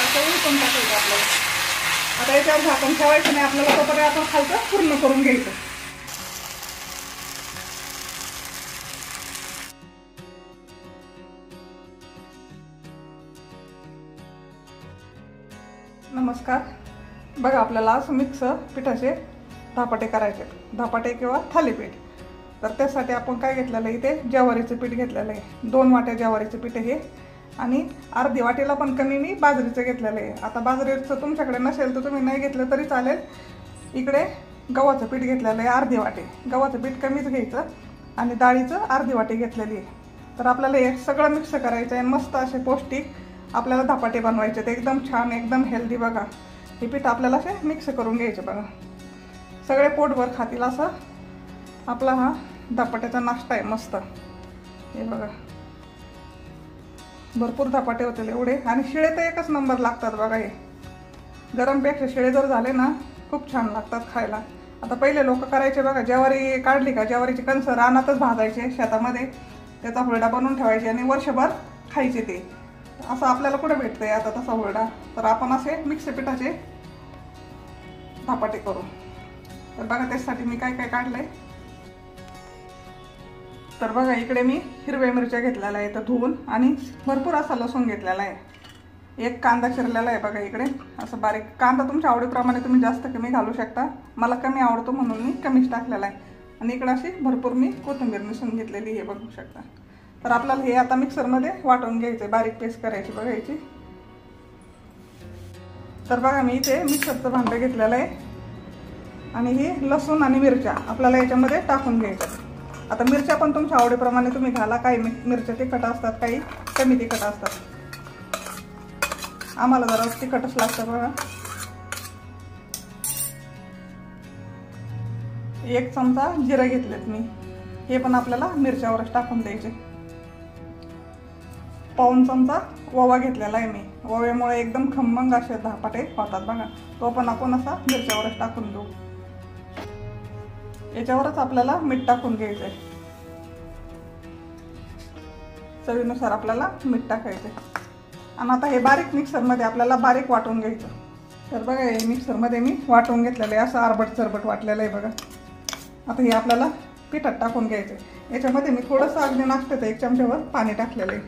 असं उलटून टाकायचं आपल्याला. आता याच्यावर झाकण ठेवायचं नाही आपल्याला, तोपर्यंत आपण खालचं पूर्ण करून घ्यायचं. नमस्कार. बघा आपल्याला असं मिक्स पिठाचे धपाटे करायचे, धपाटे किंवा थालीपीठ. तर त्यासाठी आपण काय घेतलेलं आहे, इथे ज्वारीचं पीठ घेतलेलं आहे. 2 वाट्या ज्वारीचं पीठ आहे आणि अर्धी वाटीला पण कमी मी बाजरीचं घेतलेलं आहे. आता बाजरीचं तुमच्याकडे नसेल तर तुम्ही नाही घेतलं तरी चालेल. इकडे गव्हाचं पीठ घेतलेलं आहे अर्धी वाटी. गव्हाचं पीठ कमीच घ्यायचं आणि डाळीचं अर्धी वाटी घेतलेली आहे. तर आपल्याला हे सगळं मिक्स करायचं आहे. मस्त असे पौष्टिक आपल्याला धपाटे बनवायचे, ते एकदम छान, एकदम हेल्दी. बघा हे पीठ आपल्याला असे मिक्स करून घ्यायचे. बघा सगळे पोटभर खातील असं आपला हा धपाट्याचा नाश्ता आहे मस्त. हे बघा भरपूर धपाटे होतील एवढे, आणि शिळे तर एकच नंबर लागतात. बघा हे गरमपेक्षा शिळे जर झाले ना खूप छान लागतात खायला. आता पहिले लोक करायचे बघा, ज्वारी काढली का ज्वारीची कणसं रानातच भाजायचे शेतामध्ये, त्याचा हुरडा बनवून ठेवायचे आणि वर्षभर खायचे. ते असं आपल्याला कुठे भेटतंय आता तसा हुरडा. तर आपण असे मिक्स पिठाचे धपाटे करू. तर बघा त्यासाठी मी काय काय काढलंय. तर बघा इकडे मी हिरव्या मिरच्या घेतलेल्या आहे तर धुवून, आणि भरपूर असा लसूण घेतलेला आहे. 1 कांदा चिरलेला आहे. बघा इकडे असं बारीक. कांदा तुमच्या आवडीप्रमाणे तुम्ही जास्त कमी घालू शकता. मला कमी आवडतो म्हणून मी कमीच टाकलेला आहे. आणि इकडे अशी भरपूर मी कोथिंबीर निसून घेतलेली हे बघू शकता. तर आपल्याला हे आता मिक्सरमध्ये वाटून घ्यायचं, बारीक पेस्ट करायची बघा याची. तर बघा मी इथे मिक्सरचं भांडं घेतलेलं आहे आणि हे लसूण आणि मिरच्या आपल्याला याच्यामध्ये टाकून घ्यायचं. आता मिरच्या पण तुमच्या आवडीप्रमाणे तुम्ही घाला. काही मिरच्या तिखट असतात, काही कमी तिखट असतात. आम्हाला जरा तिखटच लागतं. बघा 1 चमचा जिरे घेतलेत मी, हे पण आपल्याला मिरच्यावरच टाकून द्यायचे. 1 चमचा ओवा घेतलेला आहे मी. ओव्यामुळे एकदम खमंग असे धपाटे होतात. बघा तो पण आपण असा मिरच्यावरच टाकून देऊ. याच्यावरच आपल्याला मीठ टाकून घ्यायचं आहे. चवीनुसार आपल्याला मीठ टाकायचं. आणि आता हे बारीक मिक्सरमध्ये आपल्याला बारीक वाटून घ्यायचं. तर बघा हे मिक्सरमध्ये मी वाटून घेतलेलं आहे, असं आरबट चरबट वाटलेलं आहे. बघा आता हे आपल्याला पिठात टाकून घ्यायचं. याच्यामध्ये मी थोडंसं अगदी नाश्त्याचं 1 चमच्यावर पाणी टाकलेलं आहे.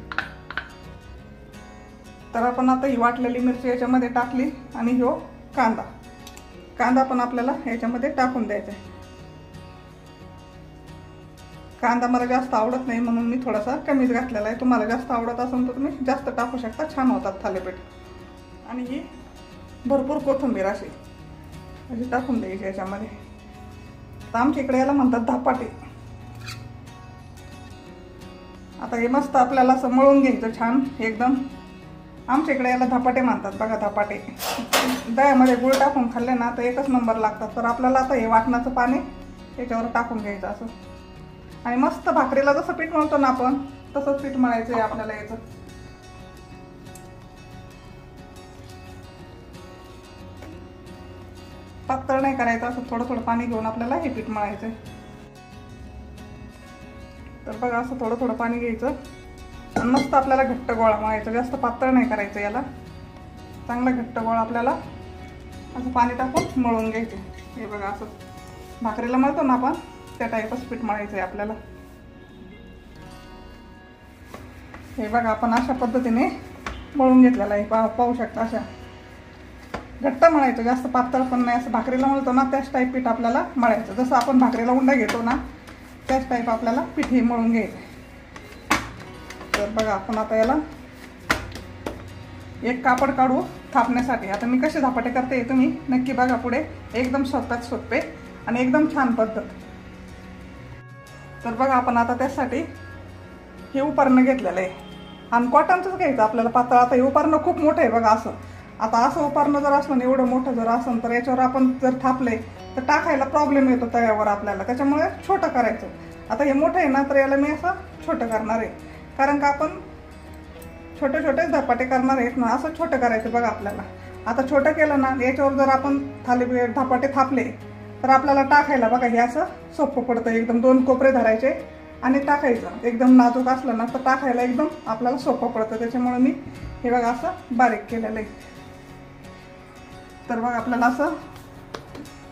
तर आपण आता ही वाटलेली मिरची याच्यामध्ये टाकली आणि ह्यो कांदा पण आपल्याला याच्यामध्ये टाकून द्यायचा आहे. कांदा मला जास्त आवडत नाही म्हणून मी थोडासा कमीच घातलेला आहे. तुम्हाला जास्त आवडत असेल तर तुम्ही जास्त टाकू शकता, छान होतात थालीपीठ. आणि ही भरपूर कोथिंबीर अशी टाकून द्यायची याच्यामध्ये. तर आमच्या इकडे याला म्हणतात धपाटे. आता हे मस्त आपल्याला असं मळून घ्यायचं छान एकदम. आमच्या इकडे याला धपाटे म्हणतात. बघा धपाटे दह्यामध्ये गुळ टाकून खाल्ले ना तर एकच नंबर लागतात. तर आपल्याला आता हे वाटणाचं पाणी त्याच्यावर टाकून घ्यायचं असं, आणि मस्त भाकरीला जसं पीठ मळतो ना आपण तसंच पीठ मळायचं आहे आपल्याला. याचं पातळ नाही करायचं, असं थोडं थोडं पाणी घेऊन आपल्याला हे पीठ मळायचं आहे. तर बघा असं थोडं थोडं पाणी घ्यायचं आणि मस्त आपल्याला घट्ट गोळा मळायचा. जास्त पातळ नाही करायचं याला, चांगला घट्ट गोळा आपल्याला असं पाणी टाकून मळून घ्यायचे. हे बघा असं भाकरीला मळतो ना आपण त्या टाईपच पीठ मळायचं आहे आपल्याला. हे बघा आपण अशा पद्धतीने मळून घेतलेलं आहे. पाहू शकता अशा घट्ट मळायचं, जास्त पातळ पण नाही. असं भाकरीला मळतो ना त्याच टाईप पीठ आपल्याला मळायचं. जसं आपण भाकरीला उंडा घेतो ना त्याच टाईप आपल्याला पीठ हे मळून घ्यायचं. तर बघा आपण आता याला एक कापड काढू थापण्यासाठी. आता मी कसे धपाटे करते हे तुम्ही नक्की बघा पुढे. एकदम सोपे आणि एकदम छान पद्धत. तर बघा आपण आता त्यासाठी हे उपरणं घेतलेलं आहे आणि कॉटनचंच घ्यायचं आपल्याला पातळ. आता हे उपरणं खूप मोठं आहे बघा असं. आता असं उपरणं जर असलं ना एवढं मोठं जर असेल तर याच्यावर आपण जर थापले तर टाकायला प्रॉब्लेम येतो तव्यावर आपल्याला. त्याच्यामुळे छोटं करायचं. आता हे मोठं आहे ना तर याला मी असं छोटं करणार आहे, कारण का आपण छोटे छोटे धपाटे करणार आहेत ना. असं छोटं करायचं बघा आपल्याला. आता छोटं केलं ना याच्यावर जर आपण थालीपीठ धपाटे थापले तर आपल्याला टाकायला बघा हे असं सोपं पडतं. एकदम 2 कोपरे धरायचे आणि टाकायचं. एकदम नाजूक असलं ना तर टाकायला एकदम आपल्याला सोपं पडतं. त्याच्यामुळे मी हे बघा असं बारीक केलेलं आहे. तर बघा आपल्याला असं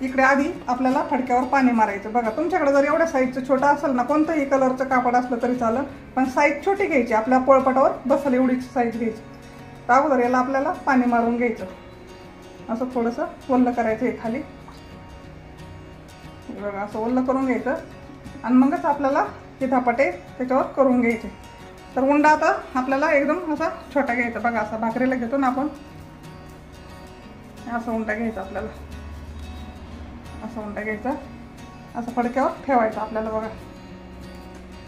इकडे आधी आपल्याला फडक्यावर पाणी मारायचं. बघा तुमच्याकडे जर एवढ्या साईजचं छोटं असेल ना, कोणतंही कलरचं कापड असलं तरी चालेल, पण साईज छोटी घ्यायची, आपल्या पोळपाटावर बसेल एवढीच साईज घ्यायची. तर अगोदर याला आपल्याला पाणी मारून घ्यायचं. असं थोडंसं ओल्लं करायचं आहे खाली. बघा असं ओल्लं करून घ्यायचं आणि मगच आपल्याला हे धपाटे त्याच्यावर करून घ्यायचे. तर उंडा आता आपल्याला एकदम असा छोटा घ्यायचा. बघा असा भाकरीला घेतो ना आपण, असं उंडा घ्यायचा आपल्याला. असं उंडा घ्यायचा, असं फडक्यावर ठेवायचा आपल्याला. बघा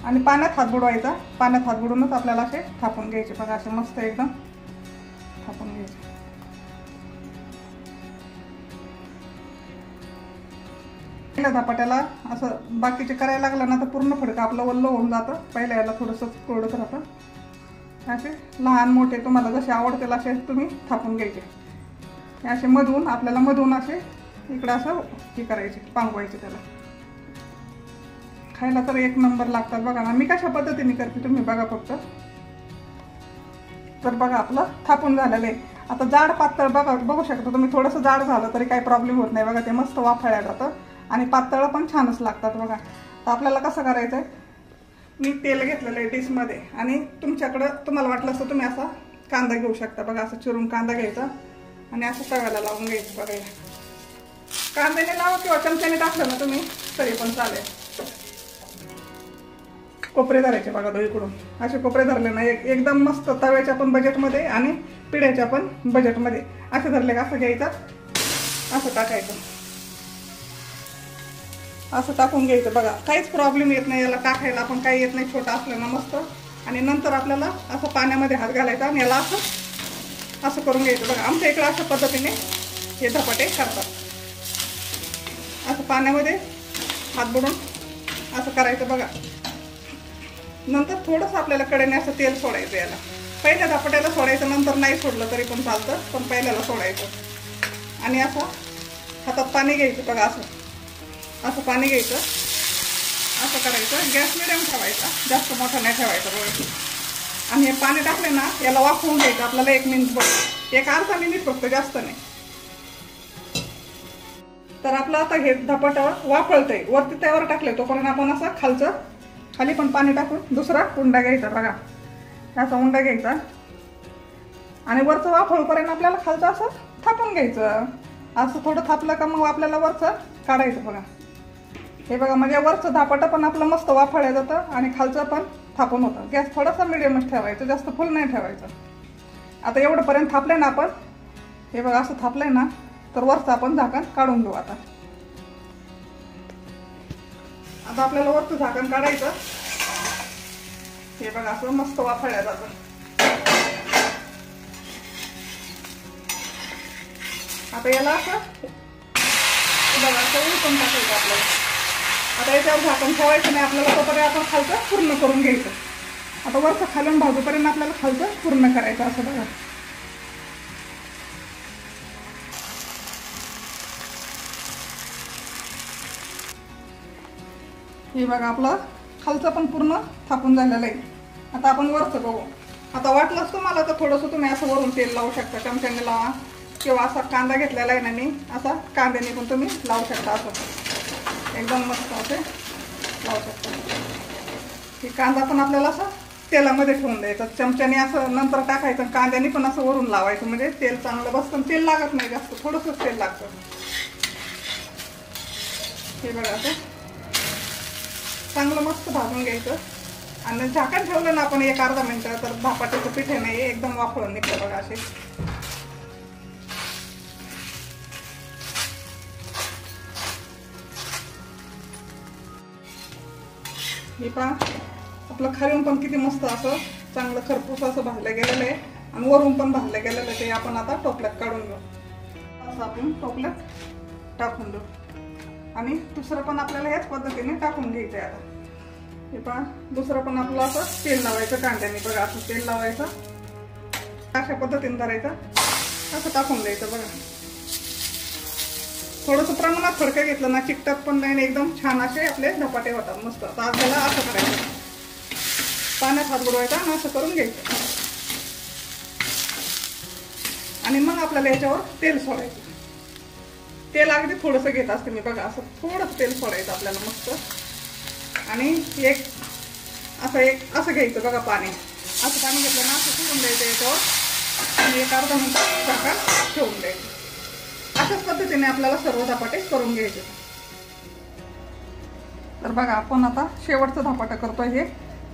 आणि पाण्यात हात बुडवायचा. पाण्यात हात बुडवूनच आपल्याला असे थापून घ्यायचे. बघा असे मस्त एकदम थापून घ्यायचे. पहिल्या धपाट्याला असं बाकीचे करायला लागलं ना तर पूर्ण फडकं आपलं वल्ल होऊन जातं. पहिल्या याला थोडंसं कोरडत राहतं. असे लहान मोठे तुम्हाला जसे आवडतील असे तुम्ही थापून घ्यायचे. असे मधून आपल्याला मधून असे इकडं असं हे करायचे, पांगवायचे. त्याला खायला तर एक नंबर लागतात. बघा ना मी कशा पद्धतीने करते तुम्ही बघा फक्त. तर बघा आपलं थापून झालेलं आहे. आता जाड पातळ बघा बघू शकता तुम्ही. थोडंसं जाड झालं तरी काही प्रॉब्लेम होत नाही. बघा ते मस्त वाफाळ्या जातं आणि पातळ पण छानच लागतात. बघा तर आपल्याला कसं करायचं आहे, मी तेल घेतलेलं आहे डिशमध्ये आणि तुमच्याकडं तुम्हाला वाटलं असतं तुम्ही असा कांदा घेऊ शकता. बघा असं चिरून कांदा घ्यायचा आणि असं तव्याला लावून घ्यायचं. बघा कांद्याने लावा किंवा चमच्याने टाकलं ना तुम्ही तरी पण चालेल. कोपरे धरायचे बघा दोन्हीकडून. असे कोपरे धरले ना एकदम मस्त तव्याच्या पण बजेटमध्ये आणि पिढ्याच्या पण बजेटमध्ये. असे धरले का असं घ्यायचं, असं टाकायचं, असं टाकून घ्यायचं. बघा काहीच प्रॉब्लेम येत नाही याला टाकायला, पण काही येत नाही छोटा असलं ना मस्त. आणि नंतर आपल्याला असं पाण्यामध्ये हात घालायचा आणि याला असं असं करून घ्यायचं. बघा आमच्या इकडं अशा पद्धतीने हे धपाटे करतात. असं पाण्यामध्ये हात बुडून असं करायचं. बघा नंतर थोडंसं आपल्याला कडेने असं तेल सोडायचं. याला पहिल्या धपाट्याला सोडायचं, नंतर नाही सोडलं तरी पण चालतं, पण पहिल्याला सोडायचं. आणि असं हातात पाणी घ्यायचं. बघा असं असं पाणी घ्यायचं, असं करायचं. गॅस मिडियम ठेवायचा, जास्त मोठा नाही ठेवायचा. बघा आणि हे पाणी टाकले ना याला वाफवून घ्यायचं आपल्याला 1 मिनिट. बघ एक अर्धा मिनिट फक्त, जास्त नाही. तर आपलं आता हे धपाट वाफळतंय. वरती त्यावर टाकले तोपर्यंत आपण असं खाली पण पाणी टाकून दुसरा उंडा घ्यायचा. बघा असा उंडा घ्यायचा आणि वरचं वाफळूपर्यंत आपल्याला खालचं असं थापून घ्यायचं. असं थोडं थापलं का मग आपल्याला वरचं काढायचं. बघा हे बघा म्हणजे वरचं धापाटं पण आपलं मस्त वाफळलं जातं आणि खालचं पण थापून होतं. गॅस थोडासा मिडियमच ठेवायचं, जास्त फुल नाही ठेवायचं. आता एवढंपर्यंत थापलंय ना आपण, हे बघा असं थापलंय ना, तर वरचं आपण झाकण काढून घेऊ. आता आपल्याला वरचं झाकण काढायचं. हे बघा असं मस्त वाफळलं जातं. आता याला असं बघा असं उलटून टाकायचं आपल्याला. आता याच्यावर झाकण ठेवायचं नाही आपल्याला, तोपर्यंत आपण खालचं पूर्ण करून घ्यायचं. आता वरचं खालून भाजूपर्यंत आपल्याला खालचं पूर्ण करायचं. असं बघा हे बघा आपलं खालचं पण पूर्ण थापून झालेलं आहे. आता आपण वरचं बघू. आता वाटलंच तुम्हाला तर थोडंसं तुम्ही असं वरून तेल लावू शकता, चमच्याने लावा किंवा असा कांदा घेतलेला आहे ना मी, असा कांद्याने पण तुम्ही लावू शकता. असं एकदम मस्त असे लावू शकता. हे कांदा पण आपल्याला असं तेलामध्ये ठेवून द्यायचं, चमच्याने असं नंतर टाकायचं. कांद्याने पण असं वरून लावायचं म्हणजे तेल चांगलं बसतं. तेल लागत नाही जास्त, थोडंसंच तेल लागतं. हे बघा असं चांगलं मस्त भाजून घ्यायचं आणि झाकण ठेवलं ना आपण 1-अर्धा मिनिट, तर धपाट्याचं पीठ आहे नाही एकदम वाफळून निघतं. बघा असे हे पहा आपलं खालून पण किती मस्त असं चांगलं खरपूस असं भाजलं गेलेलं आहे आणि वरून पण भाजलं गेलेलं आहे. ते आपण आता टोपल्यात काढून घेऊ. असं आपण टोपल्यात टाकून देऊ आणि दुसरं पण आपल्याला याच पद्धतीने टाकून घ्यायचं आहे. आता हे पहा दुसरं पण आपलं असं तेल लावायचं कांद्याने. बघा असं तेल लावायचं, अशा पद्धतीने करायचं, असं टाकून द्यायचं. बघा थोडंसं प्रमाणात फडकं घेतलं ना चिकटत पण नाही, एकदम छान असे आपले धपाटे होतात मस्त. आता आपल्याला असं करायचं, पाण्यात हात बुडवायचा आणि असं करून घ्यायचं आणि मग आपल्याला याच्यावर तेल सोडायचं. तेल अगदी थोडंसं घेत असते मी बघा, असं थोडंसं तेल सोडायचं आपल्याला मस्त. आणि एक असं घ्यायचं बघा पाणी, असं पाणी घेतलं ना असं सोडून द्यायचं याच्यावर आणि एक अर्धा मिनिट झाकण ठेवून द्यायचं. अशाच पद्धतीने आपल्याला सर्व धपाटे करून घ्यायचे. तर बघा आपण आता शेवटचं धपाटं करतोय. हे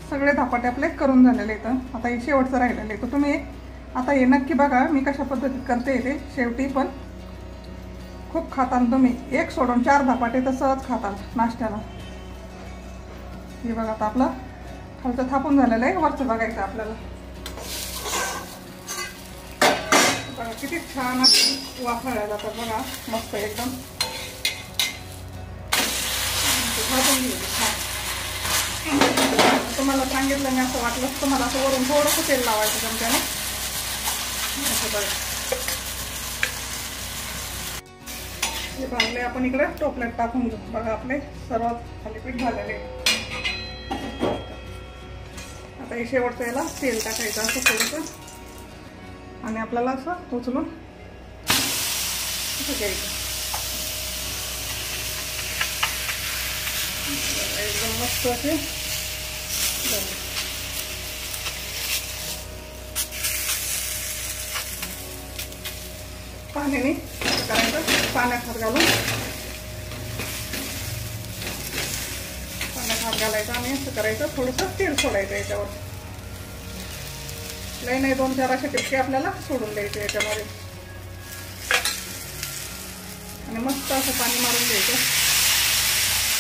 सगळे धपाटे आपले करून झालेले आहेत. आता हे शेवटचं राहिलेलं आहे. तर तुम्ही आता हे नक्की बघा मी कशा पद्धतीत करते ते. शेवटी पण खूप खाताल तुम्ही, एक सोडून 4 धपाटे तर सहज खाताल नाश्त्याला. हे बघा आता आपलं खालचं थापून झालेलं आहे, वरचं बघायचं आपल्याला. बघा किती छान वाफाळल्या जातात बघा, मस्त एकदम थापून घ्यायचं. तुम्हाला सांगितलं मी, असं वाटलं तुम्हाला असं वरून थोडंसं तेल लावायचं चमच्याने. असं बघा हे भाजले आपण इकडे टोपल्यात टाकून घेऊ. बघा आपले सर्व थालीपीठ झालेले. आता हे शेवटचं याला तेल टाकायचं असं थोडंसं आणि आपल्याला असं उचलून असं घ्यायचं. एकदम मस्त असे पाण्याने करायचं, पाण्यात हात घालून पाण्यात हात घालायचा आणि असं करायचं. थोडंसं तेल सोडायचं याच्यावर. लई नाही 2-4 असे टिपके आपल्याला सोडून द्यायचे याच्यामध्ये आणि मस्त असं पाणी मारून द्यायचं.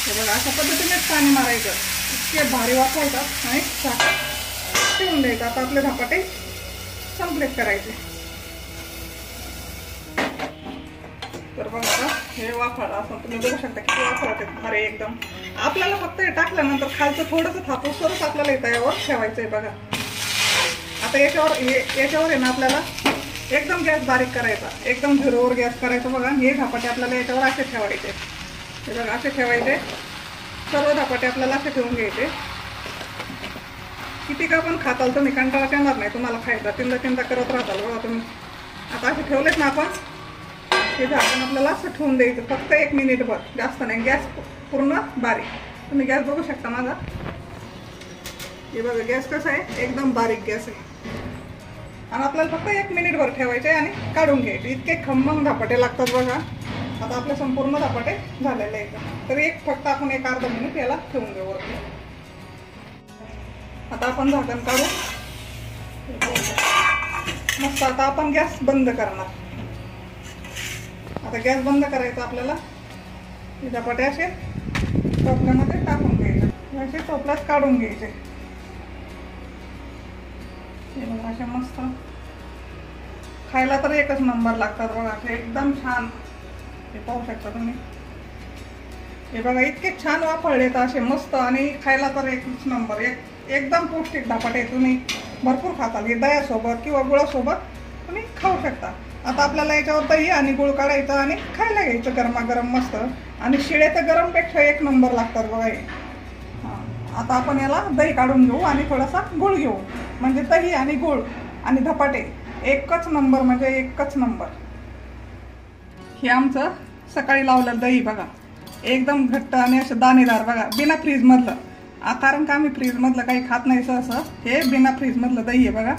हे बघा अशा पद्धतीनेच पाणी मारायचं. इतके भारी वाफवतात आणि ठेवून द्यायचं. आता आपले धपाटे संपलेट करायचे. तर बघा हे वाफाळा असं तुम्ही बघू शकता किती वाफाळते भारी एकदम. आपल्याला फक्त हे टाकल्यानंतर खालचं थोडंसं थापूसच आपल्याला इथं यावर ठेवायचं आहे बघा. आता याच्यावर आहे ना आपल्याला एकदम गॅस बारीक करायचा, एकदम झिरोवर गॅस करायचा बघा. हे धपाटे आपल्याला याच्यावर असे ठेवायचे. हे बघा असे ठेवायचे. सर्व धपाटे आपल्याला असे ठेवून घ्यायचे. किती का पण खाताल तुम्ही, कंटाळा येणार नाही तुम्हाला खायचा. तीनदा करत राहताल बघा तुम्ही. आता असे ठेवलेत ना आपण, हे झाकण आपल्याला असं ठेवून द्यायचं फक्त 1 मिनिटभर, जास्त नाही. गॅस पूर्ण बारीक. तुम्ही गॅस बघू शकता माझा. हे बघा गॅस कसा आहे, एकदम बारीक गॅस आहे. आणि आपल्याला फक्त 1 मिनिटभर ठेवायचे आणि काढून घ्यायचे. इतके खमंग धपाटे लागतात बघा. आता आपले संपूर्ण धपाटे झालेले आहेत. तर फक्त आपण 1 अर्धा मिनिट याला ठेवून घेऊ वरती. आता आपण झाकण काढू मस्त. आता आपण गॅस बंद करणार. आता गॅस बंद करायचा आपल्याला. हे धपाटे असे टोपल्यामध्ये टाकून घ्यायचे, असे टोपल्यात काढून घ्यायचे. हे बघा असे मस्त खायला तर एकच नंबर लागतात बघा. असे एकदम छान. हे पाहू शकता तुम्ही. हे बघा इतके छान वाफळलेत असे मस्त आणि खायला तर एकच नंबर. एकदम पौष्टिक धपाटे. तुम्ही भरपूर खाताल. हे दह्यासोबत किंवा गुळासोबत तुम्ही खाऊ शकता. आता आपल्याला याच्यावर दही आणि गुळ काढायचं आणि खायला घ्यायचं गरमागरम मस्त. आणि शिळे तर गरमपेक्षा 1 नंबर लागतात बघा हे. आता आपण याला दही काढून घेऊ आणि थोडासा गुळ घेऊ. म्हणजे दही आणि गुळ आणि धपाटे एकच नंबर, म्हणजे एकच नंबर. हे आमचं सकाळी लावलं दही बघा. एकदम घट्ट आणि असं दाणेदार बघा, बिना फ्रीजमधलं. कारण का आम्ही फ्रीजमधलं काही खात नाही सहसा. हे बिना फ्रीजमधलं दही आहे बघा.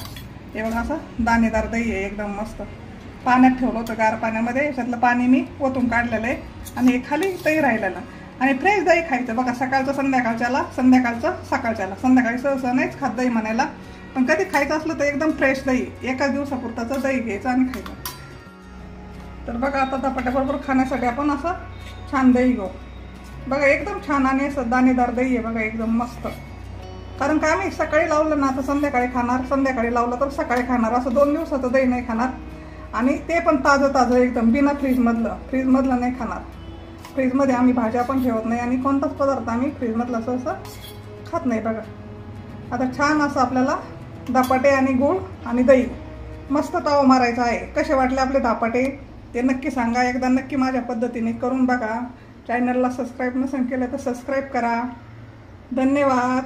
हे बघा असं दाणेदार दही आहे एकदम मस्त. पाण्यात ठेवलं होतं गार पाण्यामध्ये. याच्यातलं पाणी मी ओतून काढलेलं आहे आणि हे खाली दही राहिलेलं. आणि फ्रेश दही खायचं बघा. सकाळचं संध्याकाळच्याला, संध्याकाळचं सकाळच्याला. संध्याकाळी सहसा नाहीच खात दही म्हणायला, पण कधी खायचं असलं तर एकदम फ्रेश दही, एकाच दिवसापुरताचं दही घ्यायचं आणि खायचं. तर बघा आता धपाट्याबरोबर खाण्यासाठी आपण असं छान दही घेऊ बघा. एकदम छान आणि असं दाणेदार दही आहे बघा, एकदम मस्त. कारण का आम्ही सकाळी लावलं ना तर संध्याकाळी खाणार, संध्याकाळी लावलं तर सकाळी खाणार. असं 2 दिवसाचं दही नाही खाणार. आणि ते पण ताजं एकदम बिना फ्रीजमधलं नाही खाणार. फ्रीजमध्ये आम्ही भाज्या पण ठेवत नाही आणि कोणताच पदार्थ आम्ही फ्रीजमधला असं खात नाही बघा. आता छान असं आपल्याला धपाटे आणि गूळ आणि दही मस्त ताव मारायचा आहे. कसे वाटले आपले धपाटे ते नक्की सांगा. एकदा नक्की माझ्या पद्धतीने करून बघा. चॅनलला सबस्क्राईब नसेल केलं तर सबस्क्राईब करा. धन्यवाद.